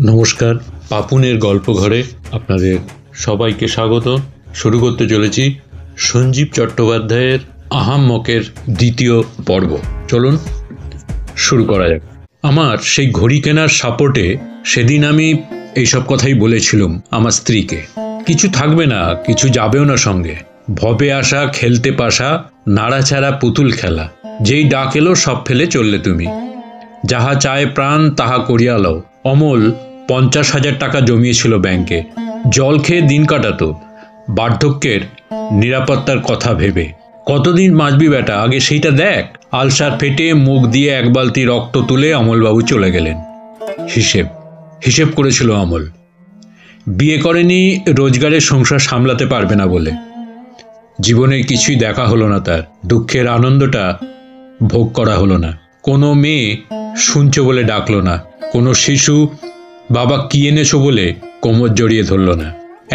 নমস্কার, পাপুনের গল্প ঘরে আপনাদের সবাইকে স্বাগত। শুরু করতে চলেছি সঞ্জীব চট্টোপাধ্যায়ের আহাম্মকের দ্বিতীয় পর্ব। চলুন শুরু করা যাক। আমার সেই ঘড়ি কেনার সাপোর্টে সেদিন আমি এইসব কথাই বলেছিলাম আমার স্ত্রীকে। কিছু থাকবে না, কিছু যাবেও না সঙ্গে। ভবে আসা, খেলতে পাশা, নাড়াচাড়া পুতুল খেলা, যেই ডাক এলো সব ফেলে চললে তুমি। যাহা চায় প্রাণ তাহা করিয়া লও। অমল 50,000 টাকা জমিয়েছিল ব্যাংকে। জল খেয়ে দিন কাটাতো, বার্ধক্যের নিরাপত্তার কথা ভেবে। কতদিন বাঁচবি বেটা, আগে সেইটা দেখ। আলসার ফেটে মুখ দিয়ে এক বালতি রক্ত তুলে অমলবাবু চলে গেলেন। হিসেব করেছিল অমল। বিয়ে করেনি রোজগারের সংসার সামলাতে পারবে না বলে। জীবনের কিছুই দেখা হলো না তার। দুঃখের আনন্দটা ভোগ করা হলো না। কোনো মেয়ে শুনছো বলে ডাকলো না। কোনো শিশু বাবা কি এনেছো বলে কোমর জড়িয়ে ধরল না।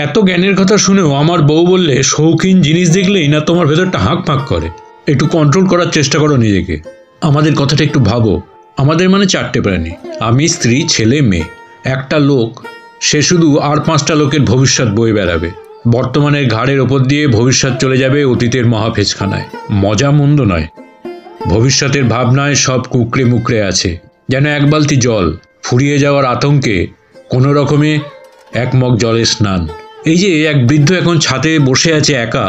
এত জ্ঞানের কথা শুনেও আমার বউ বললে, শৌখিন জিনিস দেখলেই না তোমার ভেতরটা হাঁক ফাঁক করে। একটু কন্ট্রোল করার চেষ্টা করো নিজেকে। আমাদের কথাটা একটু ভাবো। আমাদের মানে 4টে প্রাণী, আমি, স্ত্রী, ছেলে, মেয়ে। একটা লোক, সে শুধু আর 5টা লোকের ভবিষ্যৎ বয়ে বেড়াবে। বর্তমানের ঘাড়ের ওপর দিয়ে ভবিষ্যৎ চলে যাবে অতীতের মহাফেজখানায়। মজা মন্দ নয়। ভবিষ্যতের ভাবনায় সব কুকড়ে মুকড়ে আছে, যেন এক বালতি জল। ফুরিয়ে যাওয়ার আতঙ্কে কোনো রকমে এক মগ জলে স্নান। এই যে এক বৃদ্ধ এখন ছাদে বসে আছে একা,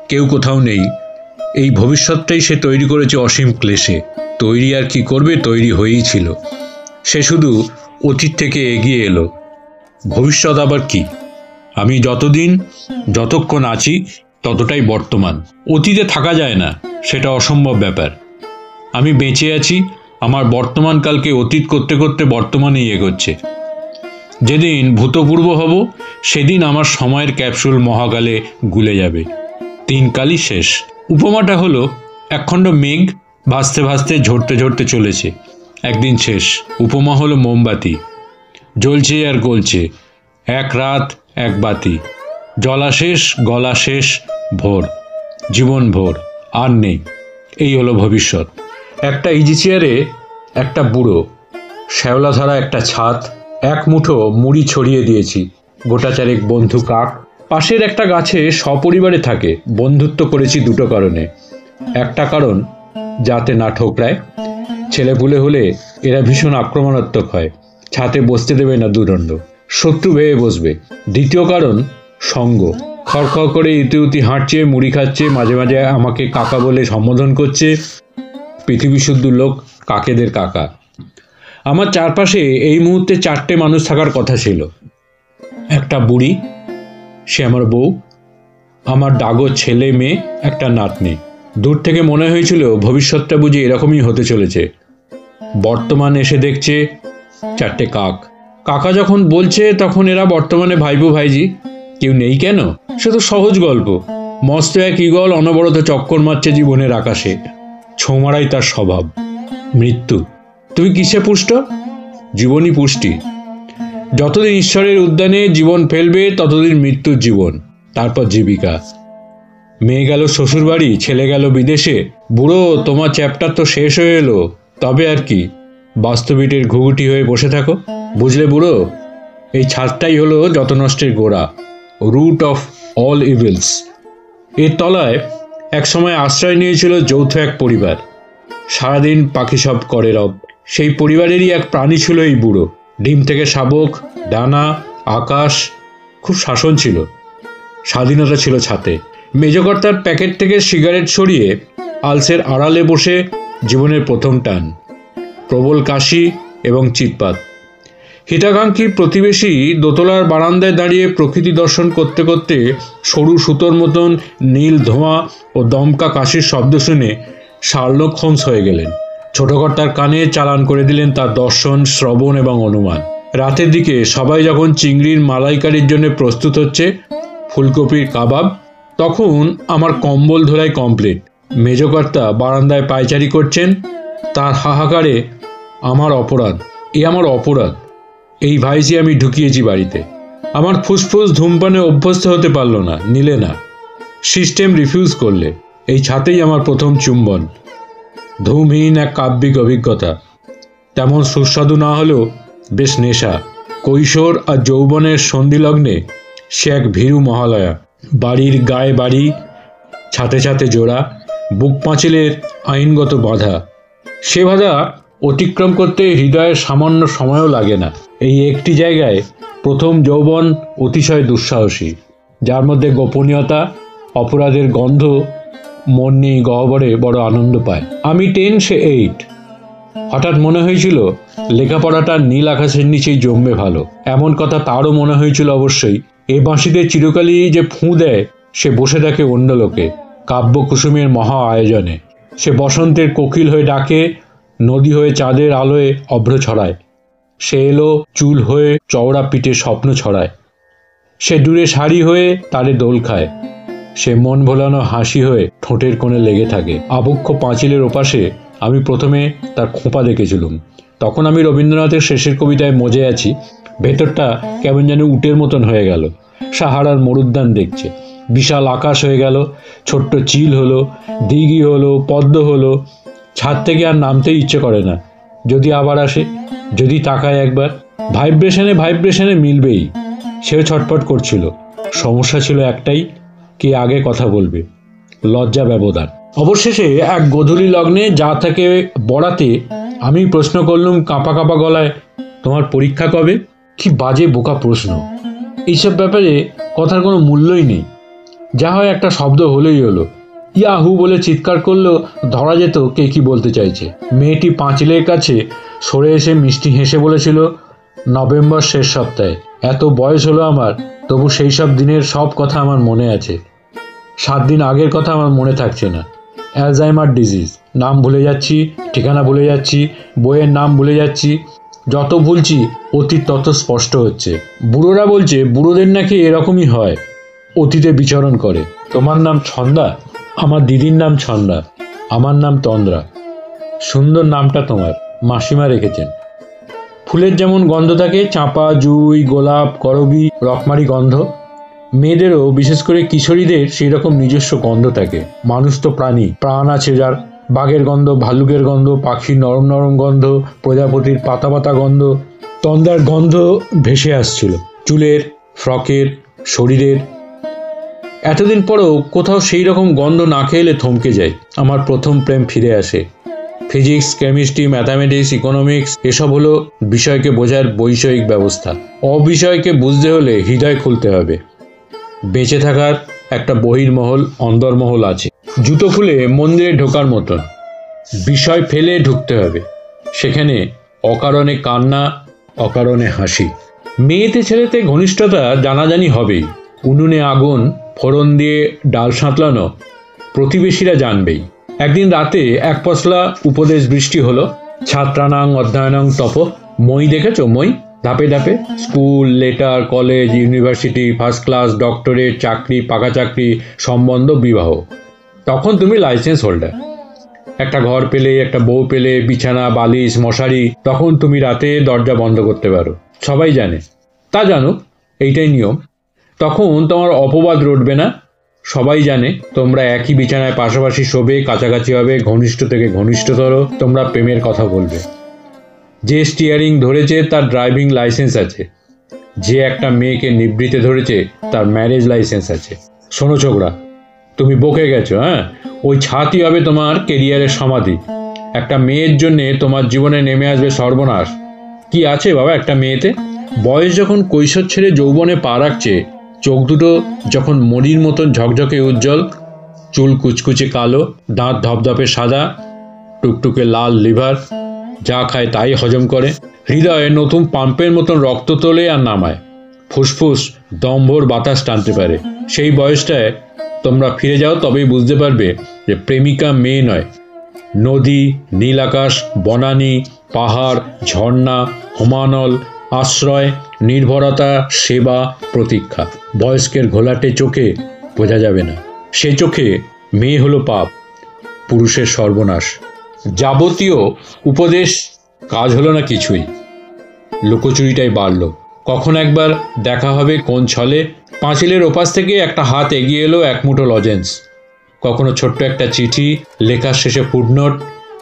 কেউ কোথাও নেই। এই ভবিষ্যৎটাই সে তৈরি করেছে অসীম ক্লেশে। তৈরি আর কি করবে, তৈরি হয়েই ছিল। সে শুধু অতীত থেকে এগিয়ে এলো। ভবিষ্যৎ আবার কি? আমি যতক্ষণ আছি ততটাই বর্তমান। অতীতে থাকা যায় না, সেটা অসম্ভব ব্যাপার। আমি বেঁচে আছি, আমার বর্তমানকালকে অতীত করতে করতে বর্তমানেই এগোচ্ছে। যেদিন ভূতপূর্ব হব, সেদিন আমার সময়ের ক্যাপসুল মহাকালে গুলে যাবে। 3 কালই শেষ। উপমাটা হলো একখণ্ড মেঘ ভাসতে ভাসতে ঝরতে ঝরতে চলেছে, একদিন শেষ। উপমা হলো মোমবাতি, জ্বলছে আর গলছে, এক রাত এক বাতি। জ্বলা শেষ, গলা শেষ, ভোর, জীবন ভোর, আর নেই। এই হলো ভবিষ্যৎ। একটা ইজি চেয়ারে একটা বুড়ো, শ্যাওলা ধরা একটা ছাদ, এক মুঠো মুড়ি ছড়িয়ে দিয়েছি। গোটা চারেক বন্ধু কাক। পাশের একটা গাছে সপরিবারে থাকে। বন্ধুত্ব করেছি 2টো কারণে। একটা কারণ যাতে না ঠোকরায়। ছেলেপুলে হলে এরা ভীষণ আক্রমণাত্মক হয়, ছাতে বসতে দেবে না দুদণ্ড, শত্রু ভেবে বসবে। দ্বিতীয় কারণ সঙ্গ। খড়খড় করে ইতিউতি হাঁটছে, মুড়ি খাচ্ছে, মাঝে মাঝে আমাকে কাকা বলে সম্বোধন করছে। পৃথিবী শুদ্ধ লোক কাকেদের কাকা। আমার চারপাশে এই মুহূর্তে 4টে মানুষ থাকার কথা ছিল। একটা বুড়ি, সে আমার বউ, আমার ডাগো ছেলে মেয়ে, একটা নাতনি। দূর থেকে মনে হয়েছিল ভবিষ্যৎটা বুঝি এরকমই হতে চলেছে। বর্তমান এসে দেখছে 4টে কাক। কাকা যখন বলছে তখন এরা বর্তমানে ভাইবো ভাইজি। কেউ নেই কেন? সে তো সহজ গল্প। মস্ত এক ঈগল অনবরত চক্কর মারছে জীবনের আকাশে। ছোঁমারাই তার স্বভাব। মৃত্যু। তুমি কিসে পুষ্ট? জীবনই পুষ্টি। যতদিন ঈশ্বরের উদ্যানে জীবন ফেলবে ততদিন মৃত্যুর জীবন, তারপর জীবিকা। মেয়ে গেল শ্বশুরবাড়ি, ছেলে গেল বিদেশে। বুড়ো, তোমার চ্যাপ্টার তো শেষ হয়ে এলো, তবে আর কি? বাস্তবিটের ঘুঘুটি হয়ে বসে থাকো। বুঝলে বুড়ো, এই ছাদটাই হলো যত নষ্টের গোড়া, রুট অফ অল ইভিলস। এর তলায় একসময় আশ্রয় নিয়েছিল যৌথ এক পরিবার। সারাদিন পাখি সব করে রব। সেই পরিবারেরই এক প্রাণী ছিল এই বুড়ো। ডিম থেকে শাবক, ডানা, আকাশ। খুব শাসন ছিল, স্বাধীনতা ছিল ছাতে। মেজকর্তার প্যাকেট থেকে সিগারেট সরিয়ে আলসের আড়ালে বসে জীবনের প্রথম টান। প্রবল কাশি এবং চিৎপাত। হিতাকাঙ্ক্ষী প্রতিবেশী দোতলার বারান্দায় দাঁড়িয়ে প্রকৃতি দর্শন করতে করতে সরু সুতোর মতন নীল ধোঁয়া ও দমকা কাশির শব্দ শুনে শার্লক হোমস হয়ে গেলেন। ছোটকর্তার কানে চালান করে দিলেন তার দর্শন, শ্রবণ এবং অনুমান। রাতের দিকে সবাই যখন চিংড়ির মালাইকারির জন্য প্রস্তুত হচ্ছে, ফুলকপির কাবাব, তখন আমার কম্বল ধোলাই কমপ্লিট। মেজকর্তা বারান্দায় পায়চারি করছেন। তার হাহাকারে আমার অপরাধ, আমার অপরাধ। এই ভাইজি আমি ঢুকিয়েছি বাড়িতে। আমার ফুসফুস ধূমপানে অভ্যস্ত হতে পারল না, নিলে না। সিস্টেম রিফিউজ করলে। এই ছাতেই আমার প্রথম চুম্বন। ধূমহীন এক কাব্যিক অভিজ্ঞতা। তেমন সুস্বাদু না হলেও বেশ নেশা। কৈশোর আর যৌবনের সন্ধিলগ্নে সে এক ভীরু মহালয়া। বাড়ির গায়ে বাড়ি, ছাতে ছাতে জোড়া, বুক পাঁচিলের আইনগত বাধা। সে বাধা অতিক্রম করতে হৃদয়ের সামান্য সময়ও লাগে না। এই একটি জায়গায় প্রথম যৌবন অতিশয় দুঃসাহসী, যার মধ্যে গোপনীয়তা, অপরাধের গন্ধ মন নিয়ে গহ্বরে বড় আনন্দ পায়। আমি 10, সে 8। হঠাৎ মনে হয়েছিল লেখাপড়াটা নীল আকাশের নিচেই জমবে ভালো। এমন কথা তারও মনে হয়েছিল অবশ্যই। এ বাঁশিতে চিরকালই যে ফুঁ দেয়, সে বসে থাকে অন্য লোকে, কাব্য কুসুমের মহা আয়োজনে। সে বসন্তের কোকিল হয়ে ডাকে, নদী হয়ে চাঁদের আলোয় অভ্র ছড়ায়। সে এলো চুল হয়ে চওড়া পিঠে স্বপ্ন ছড়ায়। সে দূরে শাড়ি হয়ে তারে দোল খায়। সে মন ভোলানো হাসি হয়ে ঠোঁটের কোণে লেগে থাকে। আবক্ষ পাঁচিলের ওপাশে আমি প্রথমে তার খোঁপা দেখেছিলুম। তখন আমি রবীন্দ্রনাথের শেষের কবিতায় মজে আছি। ভেতরটা কেমন যেন উটের মতন হয়ে গেল। সাহারার মরুদ্যান দেখছে। বিশাল আকাশ হয়ে গেল, ছোট্ট চিল হলো, দিঘি হলো, পদ্ম হলো। ছাদ থেকে আর নামতেই ইচ্ছে করে না। যদি আবার আসে, যদি তাকায় একবার, ভাইব্রেশনে মিলবেই। সেও ছটফট করছিল। সমস্যা ছিল একটাই, কে আগে কথা বলবে। লজ্জা ব্যবধান। অবশেষে এক গোধূলি লগ্নে যা থেকে বড়াতে আমি প্রশ্ন করলুম কাঁপা কাঁপা গলায়, তোমার পরীক্ষা কবে? কি বাজে বোকা প্রশ্ন! এইসব ব্যাপারে কথার কোনো মূল্যই নেই। যা হয় একটা শব্দ হলেই হলো। ইয়াহু বলে চিৎকার করলেও ধরা যেত কে কি বলতে চাইছে। মেয়েটি পাঁচিলের কাছে সরে এসে মিষ্টি হেসে বলেছিল, নভেম্বর শেষ সপ্তাহে। এত বয়স হলো আমার, তবু সেই সব দিনের সব কথা আমার মনে আছে। 7 দিন আগের কথা আমার মনে থাকছে না। অ্যালজাইমার ডিজিজ, নাম ভুলে যাচ্ছি, ঠিকানা ভুলে যাচ্ছি, বইয়ের নাম ভুলে যাচ্ছি। যত ভুলছি অতীত তত স্পষ্ট হচ্ছে। বুড়োরা বলছে বুড়োদের নাকি এরকমই হয়, অতীতে বিচরণ করে। তোমার নাম ছন্দা? আমার দিদির নাম ছন্দা, আমার নাম তন্দ্রা। সুন্দর নামটা তোমার, মাসিমা রেখেছেন। ফুলের যেমন গন্ধ থাকে, চাঁপা, জুঁই, গোলাপ, করবী, রকমারি গন্ধ, মেয়েদেরও বিশেষ করে কিশোরীদের সেই রকম নিজস্ব গন্ধ থাকে। মানুষ তো প্রাণী, প্রাণ আছে যার। বাঘের গন্ধ, ভাল্লুকের গন্ধ, পাখির নরম নরম গন্ধ, প্রজাপতির পাতা পাতা গন্ধ। তন্দ্রার গন্ধ ভেসে আসছিল চুলের, ফ্রকের, শরীরের। এতদিন পরেও কোথাও সেই রকম গন্ধ না খেলে থমকে যায়। আমার প্রথম প্রেম ফিরে আসে। ফিজিক্স, কেমিস্ট্রি, ম্যাথামেটিক্স, ইকোনমিক্স এসব হলো বিষয়কে বোঝার বৈষয়িক ব্যবস্থা। অবিষয়কে বুঝতে হলে হৃদয় খুলতে হবে। বেঁচে থাকার একটা বহির্মহল, অন্দরমহল আছে। জুতো খুলে মন্দিরে ঢোকার মতন। বিষয় ফেলে ঢুকতে হবে। সেখানে অকারণে কান্না, অকারণে হাসি। মেয়েতে ছেলেতে ঘনিষ্ঠতা জানাজানি হবেই। উনুনে আগুন, ফোড়ন দিয়ে ডাল সাঁতলানো প্রতিবেশীরা জানবেই। একদিন রাতে এক পশলা উপদেশ বৃষ্টি হলো। ছাত্রানাং অধ্যয়নং তপ। মই দেখেছো? মই ধাপে ধাপে school, letter, college, university, first class, doctorate, চাকরি, পাকা চাকরি, সম্বন্ধ, বিবাহ। তখন তুমি লাইসেন্স হোল্ডার। একটা ঘর পেলে, একটা বউ পেলে, বিছানা, বালিশ, মশারি, তখন তুমি রাতে দরজা বন্ধ করতে পারো। সবাই জানে, তা জানো, এইটাই নিয়ম। তখন তোমার অপবাদ রটবে না। সবাই জানে তোমরা একই বিছানায় পাশাপাশি শোবে, কাছাকাছি হবে, ঘনিষ্ঠ থেকে ঘনিষ্ঠতর তোমরা প্রেমের কথা বলবে। যে স্টিয়ারিং ধরেছে তার ড্রাইভিং লাইসেন্স আছে। যে একটা মেয়েকে নিবৃতে ধরেছে তার ম্যারেজ লাইসেন্স আছে। শোনো ছোকরা, তুমি বকে গেছো। ওই ছাতই হবে তোমার কেরিয়ারের সমাধি। একটা মেয়ের জন্যে তোমার জীবনে নেমে আসবে সর্বনাশ। কি আছে বাবা একটা মেয়েতে? বয়স যখন কৈশোর ছেড়ে যৌবনে পা রাখছে, চোখ দুটো যখন মরির মতন ঝকঝকে উজ্জ্বল, চুল কুচকুচে কালো, দাঁত ধপধপে সাদা, টুকটুকে লাল লিভার, যা খায় তাই হজম করে, হৃদয়ে নতুন পাম্পের মতন রক্ত তোলে আর নামায়, ফুসফুস দমভর বাতাস টানতে পারে, সেই বয়সটায় তোমরা ফিরে যাও, তবেই বুঝতে পারবে যে প্রেমিকা মেয়ে নয়, নদী, নীল আকাশ, বনানী, পাহাড়, ঝর্ণা, হোমানল, আশ্রয়, নির্ভরতা, সেবা, প্রতীক্ষা। বয়স্কের ঘোলাটে চোখে বোঝা যাবে না। সে চোখে মেয়ে হলো পাপ, পুরুষের সর্বনাশ। যাবতীয় উপদেশ কাজ হলো না কিছুই। লুকোচুরিটাই বাড়ল। কখন একবার দেখা হবে কোন ছলে। পাঁচিলের ওপাশ থেকে একটা হাত এগিয়ে এলো, এক মুঠো লজেন্স। কখনো ছোট্ট একটা চিঠি, লেখার শেষে ফুটনোট,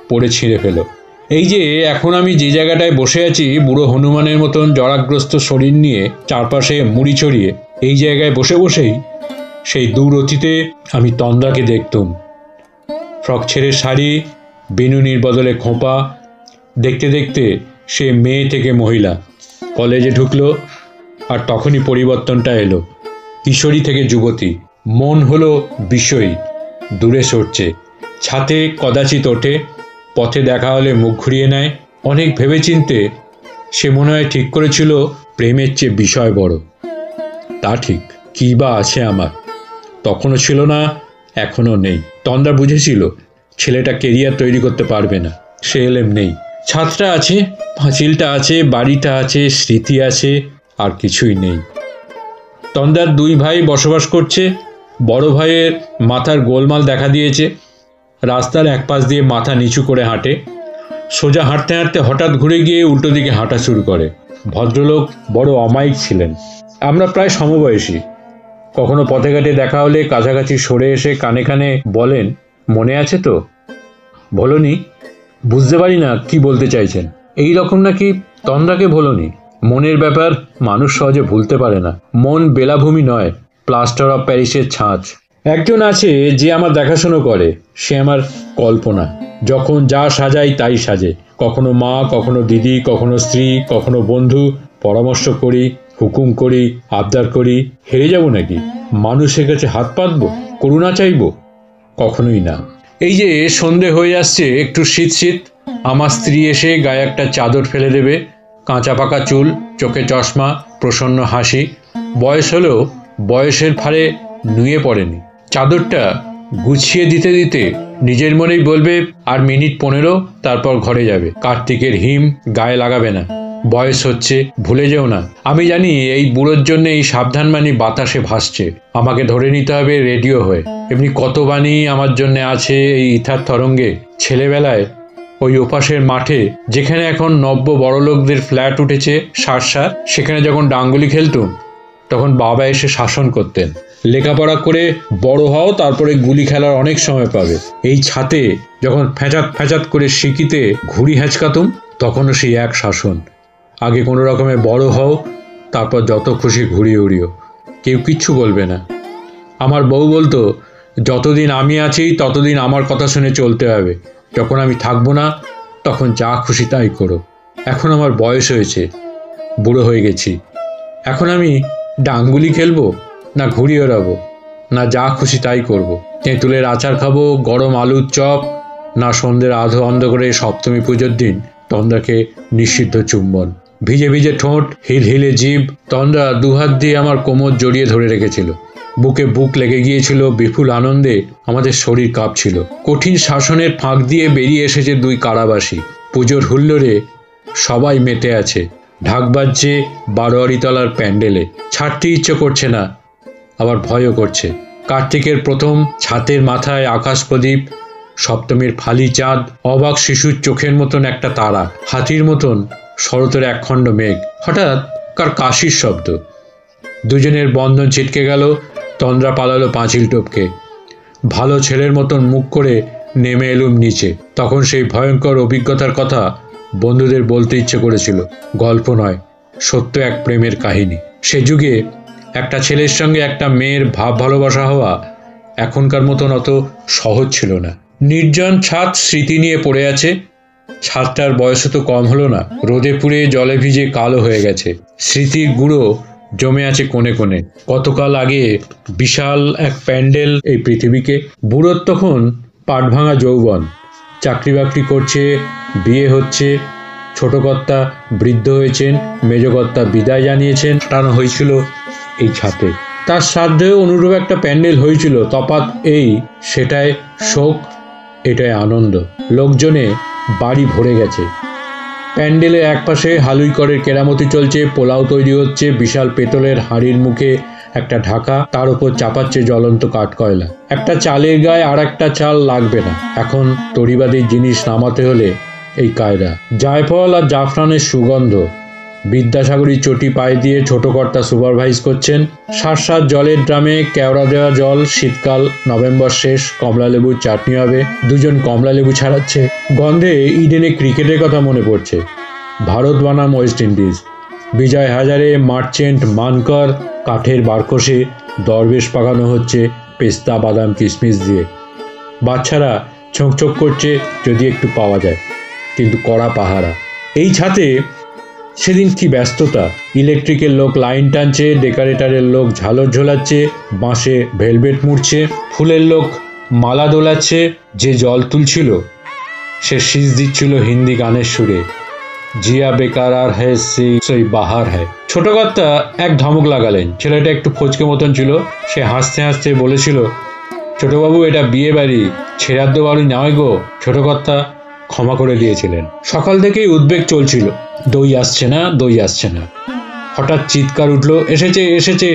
পড়ে ছিঁড়ে ফেলো। এই যে এখন আমি যে জায়গাটায় বসে আছি, বুড়ো হনুমানের মতন জরাগ্রস্ত শরীর নিয়ে, চারপাশে মুড়ি ছড়িয়ে, এই জায়গায় বসে বসেই সেই দূর অতীতে আমি তন্দ্রাকে দেখতুম। ফ্রক ছেড়ে শাড়ি, বিনুনির বদলে খোঁপা, দেখতে দেখতে সে মেয়ে থেকে মহিলা, কলেজে ঢুকলো, আর তখনই পরিবর্তনটা এলো। কিশোরী থেকে যুবতী, মন হলো বিষয়ী, দূরে সরছে, ছাতে কদাচিৎ ওঠে, পথে দেখা হলে মুখ ঘুরিয়ে নেয়। অনেক ভেবেচিন্তে সে মনে হয় ঠিক করেছিল প্রেমের চেয়ে বিষয় বড়। তা ঠিক, কী বা আছে আমার, তখনও ছিল না, এখনও নেই। তন্দ্রা বুঝেছিল ছেলেটা কেরিয়ার তৈরি করতে পারবে না, সে এলেম নেই। ছাদটা আছে, পাঁচিলটা আছে, বাড়িটা আছে, স্মৃতি আছে, আর কিছুই নেই। তন্দ্রার দুই ভাই বসবাস করছে। বড় ভাইয়ের মাথার গোলমাল দেখা দিয়েছে, রাস্তার এক পাশ দিয়ে মাথা নিচু করে হাঁটে, সোজা হাঁটতে হাঁটতে হঠাৎ ঘুরে গিয়ে উল্টো দিকে হাঁটা শুরু করে। ভদ্রলোক বড় অমায়িক ছিলেন। আমরা প্রায় সমবয়সী। কখনো পথে ঘাটে দেখা হলে কাছাকাছি সরে এসে কানে কানে বলেন, মনে আছে তো? বলনি, বুঝতে পারি না কি বলতে চাইছেন। এই রকম নাকি? তন্দ্রাকে বলনি। মনের ব্যাপার মানুষ সহজে ভুলতে পারে না। মন বেলাভূমি নয়, প্লাস্টার অফ প্যারিসের ছাঁচ। একজন আছে যে আমার দেখাশুনো করে, সে আমার কল্পনা। যখন যা সাজাই তাই সাজে, কখনো মা, কখনো দিদি, কখনো স্ত্রী, কখনো বন্ধু। পরামর্শ করি, হুকুম করি, আবদার করি। হেরে যাব নাকি? মানুষের কাছে হাত পাতব, করুণা চাইব? কখনোই না। এই যে সন্ধে হয়ে আসছে, একটু শীত শীত, আমার স্ত্রী এসে গায়ে একটা চাদর ফেলে দেবে। কাঁচা পাকা চুল, চোখে চশমা, প্রসন্ন হাসি। বয়স হলেও বয়সের ফারে নুয়ে পড়েনি। চাদরটা গুছিয়ে দিতে দিতে নিজের মনেই বলবে, আর মিনিট 15, তারপর ঘরে যাবে। কার্তিকের হিম গায়ে লাগাবে না, বয়স হচ্ছে, ভুলে যেও না। আমি জানি এই বুড়োর জন্য এই সাবধান বাণী বাতাসে ভাসছে, আমাকে ধরে নিতে হবে রেডিও হয়ে। এমনি কত বাণী আমার জন্য আছে এই ইথার তরঙ্গে। ছেলেবেলায় ওই ওপাশের মাঠে, যেখানে এখন নব্য বড়লোকদের ফ্ল্যাট উঠেছে সার, সেখানে যখন ডাঙ্গুলি খেলতুম, তখন বাবা এসে শাসন করতেন, লেখাপড়া করে বড় হও, তারপরে গুলি খেলার অনেক সময় পাবে। এই ছাতে যখন ফ্যাঁচাত ফ্যাঁচাত করে শিকিতে ঘুড়ি হ্যাঁচকাতুম, তখনও সেই এক শাসন, আগে কোনো রকমে বড় হও, তারপর যত খুশি ঘুরিয়ে উড়িও, কেউ কিচ্ছু বলবে না। আমার বউ বলতো, যতদিন আমি আছি ততদিন আমার কথা শুনে চলতে হবে, যখন আমি থাকবো না তখন যা খুশি তাই করো। এখন আমার বয়স হয়েছে, বুড়ো হয়ে গেছি। এখন আমি ডাঙ্গুলি খেলবো, না ঘুড়ি ওড়াবো, না যা খুশি তাই করবো? তেঁতুলের আচার খাবো, গরম আলুর চপ, না সন্ধ্যের আধো অন্ধকারে সপ্তমী পুজোর দিন তন্দ্রাকে নিষিদ্ধ চুম্বন, ভিজে ভিজে ঠোঁট, হিলহিলে জিভ। তন্দ্রা দুহাত দিয়ে আমার কোমর জড়িয়ে ধরে রেখেছিল। বুকে বুক লেগে গিয়েছিল বিপুল আনন্দে, আমাদের শরীর কাঁপছিল। কঠিন শাসনের ফাঁক দিয়ে বেরিয়ে এসেছে দুই কারাবাসী। পুজোর হুল্লোড়ে সবাই মেতে আছে। ঢাক বাজছে বারোয়ারিতলার প্যান্ডেলে। ছাড়তে ইচ্ছে করছে না, আবার ভয়ও করছে। কার্তিকের প্রথম ছাতের মাথায় আকাশ প্রদীপ, সপ্তমীর ফালি চাঁদ, অবাক শিশুর চোখের মতন একটা তারা, হাতির মতন শরতের একখণ্ড মেঘ। হঠাৎ কার কাশির শব্দ, দুজনের বন্ধন ছিটকে গেল। তন্দ্রা পালালো পাঁচিল টপকে। ভালো ছেলের মতন মুখ করে নেমে এলুম নিচে। তখন সেই ভয়ঙ্কর অভিজ্ঞতার কথা বন্ধুদের বলতে ইচ্ছে করেছিল। গল্প নয়, সত্য এক প্রেমের কাহিনী। সে যুগে একটা ছেলের সঙ্গে একটা মেয়ের ভাব ভালোবাসা হওয়া এখনকার মতন অত সহজ ছিল না। নির্জন ছাদ স্মৃতি নিয়ে পড়ে আছে। ছাদটার বয়স তো কম হলো না, রোদে পুড়ে জলে ভিজে কালো হয়ে গেছে। স্মৃতির গুঁড়ো জমে আছে কোণে কোণে। কতকাল আগে বিশাল এক প্যান্ডেল এই পৃথিবীকে। বুড়োর তখন পাট ভাঙা যৌবন, চাকরি বাকরি করছে, বিয়ে হচ্ছে, ছোট কর্তা বৃদ্ধ হয়েছেন, মেজ কর্তা বিদায় জানিয়েছেন। টানো হয়েছিল এই ছাতে। তার শ্রাদ্ধেও অনুরূপ একটা প্যান্ডেল হয়েছিল। তফাৎ এই, সেটায় শোক, এটায় আনন্দ। লোকজনে বাড়ি ভরে গেছে। প্যান্ডেলে একপাশে হালুই করের কেরামতি চলছে, পোলাও তৈরি হচ্ছে, বিশাল পেতলের হাঁড়ির মুখে একটা ঢাকা, তার উপর চাপাচ্ছে জ্বলন্ত কাঠকয়লা। একটা চালের গায়ে আর একটা চাল লাগবে না। এখন তরিবাদির জিনিস নামাতে হলে এই কায়দা। জায়ফল আর জাফরানের সুগন্ধ, বিদ্যাসাগরী চটি পায়ে দিয়ে ছোট কর্তা সুপারভাইজ করছেন। সাত জলের ড্রামে কেওড়া দেওয়া জল, শীতকাল, নভেম্বর শেষ, কমলালেবুর চাটনি হবে। দুজন কমলালেবু ছাড়াচ্ছে। গন্ধে ইডেনে ক্রিকেটের কথা মনে পড়ছে। ভারত বনাম West Indies. Vijay Hazare, merchant, Mankar, কাঠের বারকষে দরবেশ পাকানো হচ্ছে পেস্তা, বাদাম, কিশমিশ দিয়ে। বাচ্চারা ছোঁকছোক করছে যদি একটু পাওয়া যায়, কিন্তু কড়া পাহারা। এই ছাতে সেদিন কি ব্যস্ততা! ইলেকট্রিকের লোক লাইন টানছে, ডেকোরেটরের লোক ঝালর ঝোলাচ্ছে, বাঁশে ভেলভেট মুড়ছে, ফুলের লোক মালা দোলাচ্ছে। যে জল তুলছিল সে শীষ দিচ্ছিল হিন্দি গানের সুরে, জিয়া বেকার আর হ্যাঁ সেই বাহার হ্যাঁ। ছোট কর্তা এক ধমক লাগালেন। ছেলেটা একটু ফচকে মতন ছিল। সে হাসতে হাসতে বলেছিল, ছোটবাবু, এটা বিয়ে বাড়ি, ছেড়াদ্দ বাড়ি নয় গো। ছোট কর্তা ক্ষমা করে দিয়েছিলেন। সকাল থেকেই উদ্বেগ চলছিল, দই আসছে না, দই আসছে না। হঠাৎ চিৎকার উঠল, এসেছে এসেছে,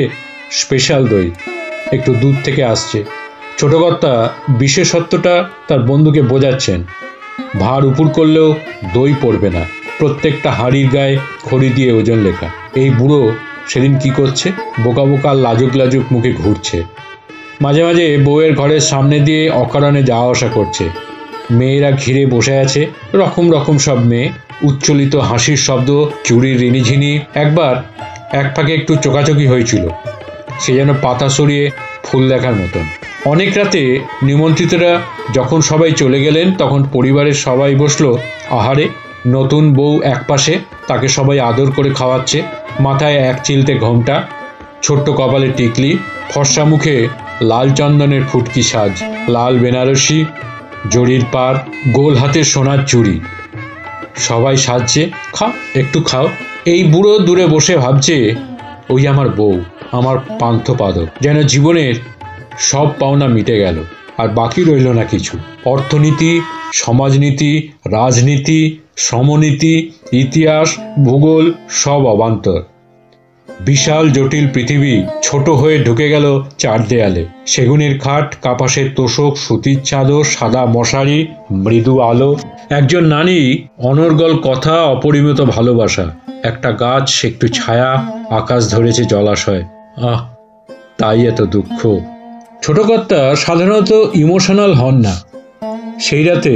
স্পেশাল দই, একটু দূর থেকে আসছে। ছোট কর্তা বিশেষত্বটা তার বন্ধুকে বোঝাচ্ছেন। ভার উপর করলেও দই পড়বে না, প্রত্যেকটা হাঁড়ির গায়ে খড়ি দিয়ে ওজন লেখা। এই বুড়ো সেদিন কি করছে? বোকা বোকা লাজুক লাজুক মুখে ঘুরছে। মাঝে মাঝে বউয়ের ঘরের সামনে দিয়ে অকারণে যাওয়া আসা করছে। মেয়েরা ঘিরে বসে আছে, রকম রকম সব মেয়ে। উচ্চলিত হাসির শব্দ, চুরির রিনিঝিনি। একবার এক ফাঁকে একটু চোকাচোকি হয়েছিল, সে যেন পাতা সরিয়ে ফুল দেখার মতন। অনেক রাতে নিমন্ত্রিতরা যখন সবাই চলে গেলেন, তখন পরিবারের সবাই বসলো আহারে। নতুন বউ একপাশে, তাকে সবাই আদর করে খাওয়াচ্ছে। মাথায় এক চিলতে ঘোমটা, ছোট্ট কপালে টিকলি, ফর্সা মুখে লাল চন্দনের ফুটকি সাজ, লাল বেনারসি, জড়ির পার, গোল হাতের সোনার চুড়ি। সবাই সাজছে, খাও একটু খাও। এই বুড়ো দূরে বসে ভাবছে, ওই আমার বউ, আমার পান্থপাদক। যেন জীবনের সব পাওনা মিটে গেল, আর বাকি রইল না কিছু। অর্থনীতি, সমাজনীতি, রাজনীতি, শ্রমনীতি, ইতিহাস, ভূগোল সব অবান্তর। বিশাল জটিল পৃথিবী ছোট হয়ে ঢুকে গেল চার দেয়ালে। সেগুনের খাট, কাপাসের তোষক, সুতির চাদর, সাদা মশারি, মৃদু আলো। একজন নারী, অনর্গল কথা, অপরিমিত ভালোবাসা। একটা গাছ, একটু ছায়া, আকাশ ধরেছে জলাশয়। আহ, তাই এত দুঃখ। ছোট কর্তা সাধারণত ইমোশনাল হন না। সেই রাতে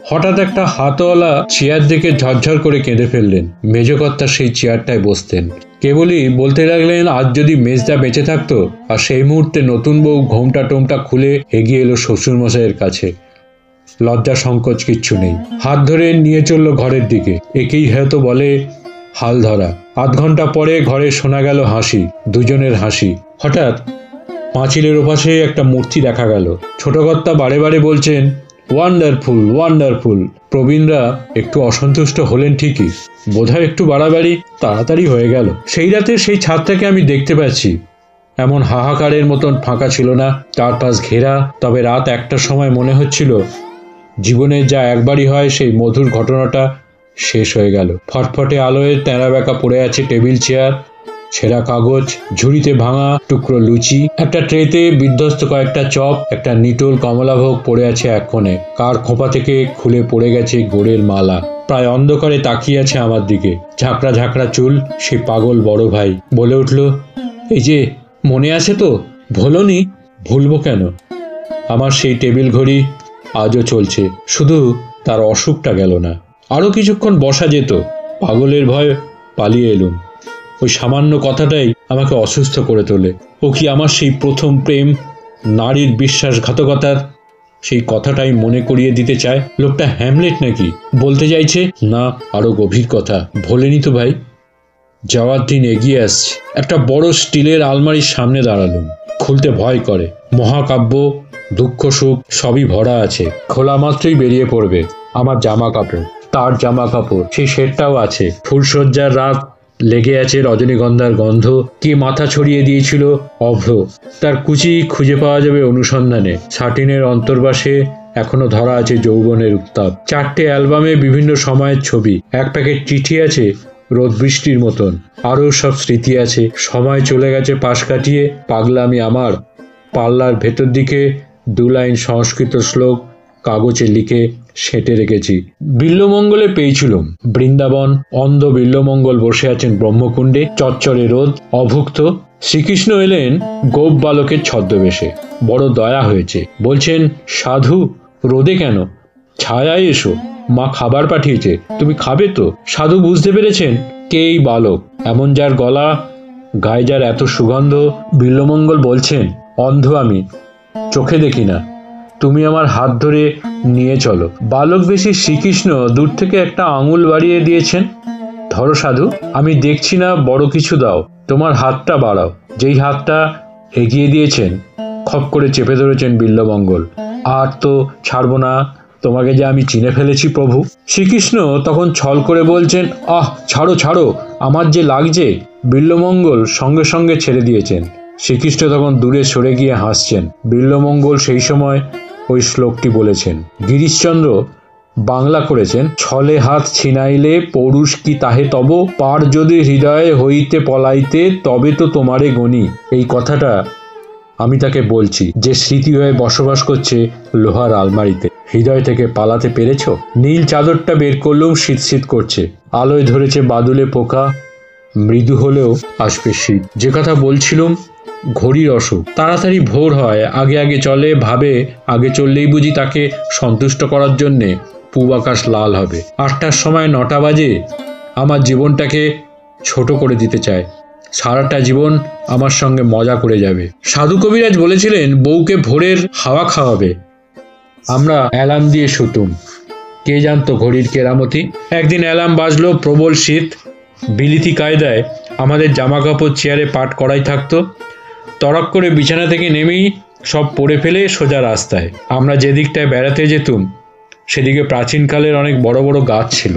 হঠাৎ একটা হাতওয়ালা চেয়ার দেখে ঝরঝর করে কেঁদে ফেললেন। মেজকর্তা সেই চেয়ারটায় বসতেন। কেবলই বলতে লাগলেন, আজ যদি মেজদা বেঁচে থাকতো। আর সেই মুহূর্তে নতুন বউ ঘোমটা টোমটা খুলে এগিয়ে এলো শ্বশুরমশাইয়ের কাছে। লজ্জা সংকোচ কিচ্ছু নেই, হাত ধরে নিয়ে চলল ঘরের দিকে। একেই হয়তো বলে হাল ধরা। আধ ঘন্টা পরে ঘরে শোনা গেল হাসি, দুজনের হাসি। হঠাৎ পাঁচিলের ওপাশে একটা মূর্তি দেখা গেল। ছোট কর্তা বারে বারে বলছেন, ওয়ান্ডারফুল ওয়ান্ডারফুল। প্রবীণরা একটু অসন্তুষ্ট হলেন ঠিকই, বোধহয় একটু বাড়াবাড়ি তাড়াতাড়ি হয়ে গেল। সেই রাতে সেই ছাদটাকে আমি দেখতে পাচ্ছি। এমন হাহাকারের মতন ফাঁকা ছিল না, চারপাশ ঘেরা। তবে রাত একটার সময় মনে হচ্ছিল জীবনে যা একবারই হয় সেই মধুর ঘটনাটা শেষ হয়ে গেল। ফটফটে আলোয় তেরা বেঁকা পড়ে আছে টেবিল চেয়ার, ছেঁড়া কাগজ, ঝুড়িতে ভাঙা টুকরো লুচি, একটা ট্রেতে বিধ্বস্ত কয়েকটা চপ, একটা নিটোল কমলাভোগ পড়ে আছে এক কোণে। কার খোঁপা থেকে খুলে পড়ে গেছে গোড়ের মালা। প্রায় অন্ধকারে তাকিয়ে আছে আমার দিকে, ঝাঁকড়া ঝাঁকড়া চুল। সে পাগল বড় ভাই বলে উঠল, এই যে মনে আছে তো? ভোলনি? ভুলবো কেন? আমার সেই টেবিল ঘড়ি আজও চলছে, শুধু তার অসুখটা গেল না। আরও কিছুক্ষণ বসা যেত। পাগলের ভয় পালিয়ে এলুম। ওই সামান্য কথাটাই আমাকে অসুস্থ করে তোলে। ও কি আমার সেই প্রথম প্রেম, নারীর বিশ্বাসঘাতকতার সেই কথাটাই মনে করিয়ে দিতে চায়? লোকটা হ্যামলেট নাকি? বলতে চাইছে, না, আরো গভীর কথা। ভোলেনি তো ভাই। যাওয়ার দিন এগিয়ে আসছে। একটা বড় স্টিলের আলমারির সামনে দাঁড়ালুম। খুলতে ভয় করে। মহাকাব্য, দুঃখ সুখ সবই ভরা আছে। খোলা মাত্রই বেরিয়ে পড়বে আমার জামা কাপড়, তার জামা কাপড়। সেই সেটটাও আছে। ফুলসজ্জার রাত, লেগে আছে রজনীগন্ধার গন্ধ। কে মাথা ছড়িয়ে দিয়েছিল অভ্র, তার কুচি খুঁজে পাওয়া যাবে অনুসন্ধানে। সাটিনের অন্তর্বাসে এখনো ধরা আছে যৌবনের উত্তাপ। 4টে অ্যালবামে বিভিন্ন সময়ের ছবি। এক প্যাকেট চিঠি আছে রোদ বৃষ্টির মতন। আরও সব স্মৃতি আছে। সময় চলে গেছে পাশ কাটিয়ে। পাগলামি আমার। পাল্লার ভেতর দিকে 2 লাইন সংস্কৃত শ্লোক কাগজে লিখে সেঁটে রেখেছি। বিল্বমঙ্গলে পেয়েছিলুম বৃন্দাবন, অন্ধ বিল্বমঙ্গল বসে আছেন ব্রহ্মকুণ্ডে, চচ্চরে রোদ, অভুক্ত। শ্রীকৃষ্ণ এলেন গোপ বালকের ছদ্মবেশে। বড় দয়া হয়েছে। বলছেন, সাধু, রোদে কেন, ছায়ায় এসো, মা খাবার পাঠিয়েছে, তুমি খাবে তো? সাধু বুঝতে পেরেছেন কে এই বালক, এমন যার গলা, গায়ে যার এত সুগন্ধ। বিল্বমঙ্গল বলছেন, অন্ধ আমি, চোখে দেখি না, তুমি আমার হাত ধরে নিয়ে চলো। বালক বেশি শ্রীকৃষ্ণ দূর থেকে একটা আঙুল বাড়িয়ে দিয়েছেন। ধরো সাধু, আমি দেখছি না, বড় কিছু দাও, তোমার হাতটা বাড়াও। যেই হাতটা এগিয়ে দিয়েছেন, খপ করে চেপে ধরেছেন বিল্বমঙ্গল। আর তো ছাড়বো না, তোমাকে যে আমি চিনে ফেলেছি প্রভু। শ্রীকৃষ্ণ তখন ছল করে বলছেন, আহ, ছাড়ো ছাড়ো, আমার যে লাগছে। বিল্বমঙ্গল সঙ্গে সঙ্গে ছেড়ে দিয়েছেন। শ্রীকৃষ্ণ তখন দূরে সরে গিয়ে হাসছেন। বিল্বমঙ্গল সেই সময় ওই শ্লোকটি বলেছেন। গিরিশচন্দ্র বাংলা করেছেন, ছলে হাত ছিনাইলে পৌরুষ কি তাহে তব, পার যদি হৃদয়ে হইতে পলাইতে, তবে তো তোমারে গণি। এই কথাটা আমি তাকে বলছি যে স্মৃতি হয়ে বসবাস করছে লোহার আলমারিতে। হৃদয় থেকে পালাতে পেরেছ? নীল চাদরটা বের করলুম, শীত শীত করছে, আলোয় ধরেছে বাদুলে পোকা, মৃদু হলেও আসবে শীত। যে কথা বলছিলুম, ঘড়ির অসুখ, তাড়াতাড়ি ভোর হয়, আগে আগে চলে, ভাবে আগে চললেই বুঝি তাকে সন্তুষ্ট করার জন্যে পূব আকাশ লাল হবে। 8টার সময় 9টা বাজে। আমার জীবনটাকে ছোট করে দিতে চায়, সারাটা জীবন আমার সঙ্গে মজা করে যাবে। সাধু কবিরাজ বলেছিলেন বউকে ভোরের হাওয়া খাওয়াবে। আমরা অ্যালার্ম দিয়ে শুতুম, কে জানতো ঘড়ির কেরামতি। একদিন অ্যালার্ম বাজলো, প্রবল শীত, বিলিতি কায়দায় আমাদের জামা কাপড় চেয়ারে পাট করাই থাকতো। তড়ক করে বিছানা থেকে নেমেই সব পরে ফেলে সোজা রাস্তায়। আমরা যেদিকটায় বেড়াতে যেতুম সেদিকে প্রাচীনকালের অনেক বড় বড় গাছ ছিল,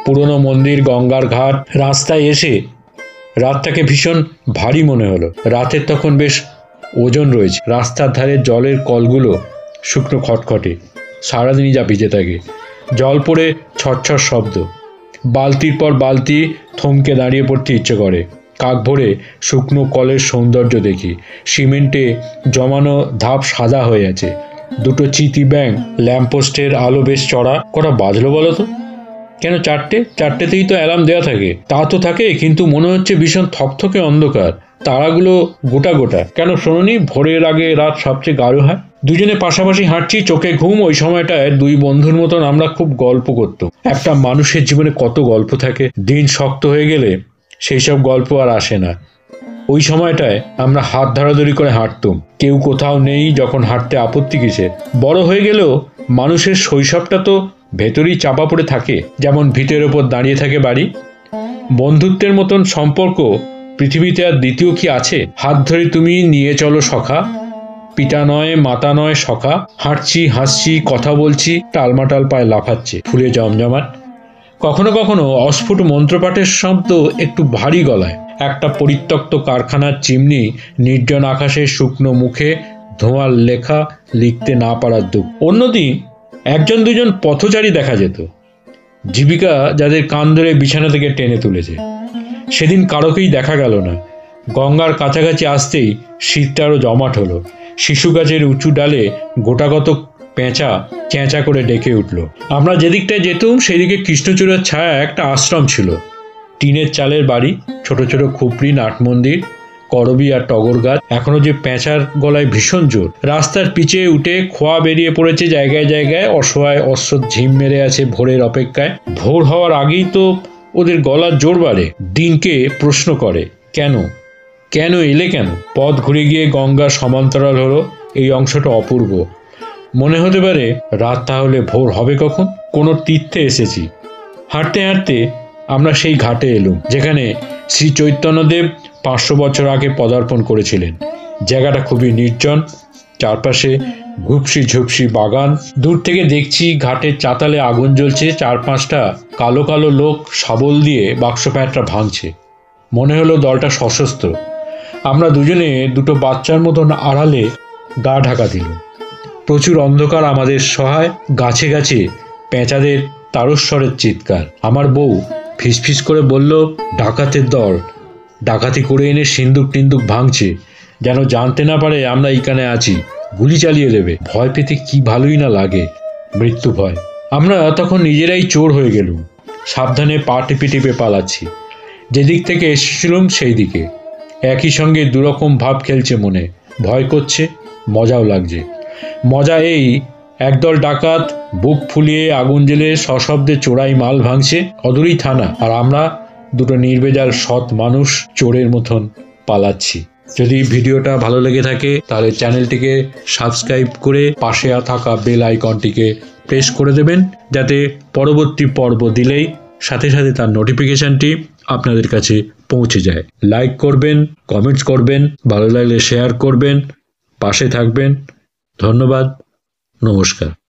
পুরনো মন্দির, গঙ্গার ঘাট। রাস্তায় এসে রাতটাকে ভীষণ ভারী মনে হলো। রাতের তখন বেশ ওজন রয়েছে। রাস্তার ধারে জলের কলগুলো শুকনো খটখটে, সারাদিনই যা ভিজে থাকে। জল পড়ে ছটছট শব্দ, বালতির পর বালতি, থমকে দাঁড়িয়ে পড়তে ইচ্ছে করে। কাক ভরে শুকনো কলের সৌন্দর্য দেখি। সিমেন্টে জমানো ধাপ সাদা হয়ে আছে। দুটো চিতি ব্যাঙ ল্যাম্পপোস্টের আলো বেশ চড়া। কটা বাজলো বলো তো? কেন 4টেতেই তো অ্যালার্ম দেওয়া থাকে। তা তো থাকে, কিন্তু মনে হচ্ছে ভীষণ থকথকে অন্ধকার, তারাগুলো গোটা গোটা। কেন শোনোনি, ভোরের আগে রাত সবচেয়ে গাঢ় হয়। দুজনে পাশাপাশি হাঁটছি, চোখে ঘুম। ওই সময়টায় দুই বন্ধুর মতন আমরা খুব গল্প করতাম। একটা মানুষের জীবনে কত গল্প থাকে, দিন শক্ত হয়ে গেলে সেই সব গল্প আর আসে না। ওই সময়টায় আমরা হাত ধরাধরি করে হাঁটতুম। কেউ কোথাও নেই যখন হাঁটতে আপত্তি কিসের। বড় হয়ে গেলেও মানুষের শৈশবটা তো ভেতরেই চাপা পড়ে থাকে, যেমন ভিটের ওপর দাঁড়িয়ে থাকে বাড়ি। বন্ধুত্বের মতন সম্পর্ক পৃথিবীতে আর দ্বিতীয় কি আছে? হাত ধরে তুমি নিয়ে চলো সখা, পিতা নয় মাতা নয় সখা, হাঁটছি হাসছি কথা বলছি, টালমাটাল পায়ে লাফাচ্ছে ফুলে জমজমাট। কখনো কখনো অস্ফুট মন্ত্রপাঠের শব্দ একটু ভারী গলায়। একটা পরিত্যক্ত কারখানার চিমনি, নির্জন আকাশের শুকনো মুখে ধোঁয়ার লেখা, লিখতে না পারার দুঃখ। অন্যদিন 1-2জন পথচারী দেখা যেত, জীবিকা যাদের কান ধরে বিছানা থেকে টেনে তুলেছে। সেদিন কারোকেই দেখা গেল না। গঙ্গার কাছাকাছি আসতেই শীতটা আরও জমাট হলো। শিশু গাছের উঁচু ডালে গোটাগত পেঁচা চেঁচা করে ডেকে উঠল। আমরা যেদিকটায় যেতুম সেদিকে কৃষ্ণচূড়ার ছায়া একটা আশ্রম ছিল। টিনের চালের বাড়ি, ছোট ছোট খুপড়ি, নাট মন্দির, করবি আর টগর গাছ। এখনো যে পেঁচার গলায় ভীষণ জোর। রাস্তার পিছে উঠে খোয়া বেরিয়ে পড়েছে জায়গায় জায়গায়। অসহায় অশ্রদ্ধ ঝিম মেরে আছে ভোরের অপেক্ষায়। ভোর হওয়ার আগেই তো ওদের গলার জোর বাড়ে। দিনকে প্রশ্ন করে, কেন কেন এলে কেন? পথ ঘুরে গিয়ে গঙ্গা সমান্তরাল হলো। এই অংশটা অপূর্ব। মনে হতে পারে রাত, তাহলে ভোর হবে কখন? কোনো তীর্থে এসেছি। হাঁটতে হাঁটতে আমরা সেই ঘাটে এলুম যেখানে শ্রী চৈতন্যদেব 500 বছর আগে পদার্পণ করেছিলেন। জায়গাটা খুবই নির্জন, চারপাশে ঘুপসি ঝুপসি বাগান। দূর থেকে দেখছি ঘাটের চাতালে আগুন জ্বলছে। 4-5টা কালো কালো লোক শাবল দিয়ে বাক্স প্যাঁটরা ভাঙছে। মনে হলো দলটা সশস্ত্র। আমরা দুজনে দুটো বাচ্চার মতন আড়ালে গা ঢাকা দিল। প্রচুর অন্ধকার আমাদের সহায়। গাছে গাছে পেঁচাদের তারস্বরের চিৎকার। আমার বউ ফিসফিস করে বলল, ডাকাতের দল ডাকাতি করে এনে সিন্দুক টিন্দুক ভাঙছে, যেন জানতে না পারে আমরা এইখানে আছি, গুলি চালিয়ে দেবে। ভয় পেতে কি ভালোই না লাগে, মৃত্যু ভয়। আমরা তখন নিজেরাই চোর হয়ে গেলুম। সাবধানে পা টিপে টিপে পালাচ্ছি, যেদিক থেকে এসেছিলুম সেই দিকে। একই সঙ্গে দুরকম ভাব খেলছে মনে, ভয় করছে, মজাও লাগছে। মজা এই, একদল ডাকাত বুক ফুলিয়ে আগুন জ্বেলে সশব্দে চোরাই মাল ভাঙছে, অদূরেই থানা, আর আমরা দুটো নির্ভেজাল সৎ মানুষ চোরের মতন পালাচ্ছি। যদি ভিডিওটা ভালো লেগে থাকে তাহলে চ্যানেলটিকে সাবস্ক্রাইব করে পাশে থাকা বেল আইকনটিকে প্রেস করে দেবেন, যাতে পরবর্তী পর্ব দিলেই সাথে সাথে তার নোটিফিকেশনটি আপনাদের কাছে পৌঁছে যায়। লাইক করবেন, কমেন্টস করবেন, ভালো লাগলে শেয়ার করবেন, পাশে থাকবেন। ধন্যবাদ, নমস্কার।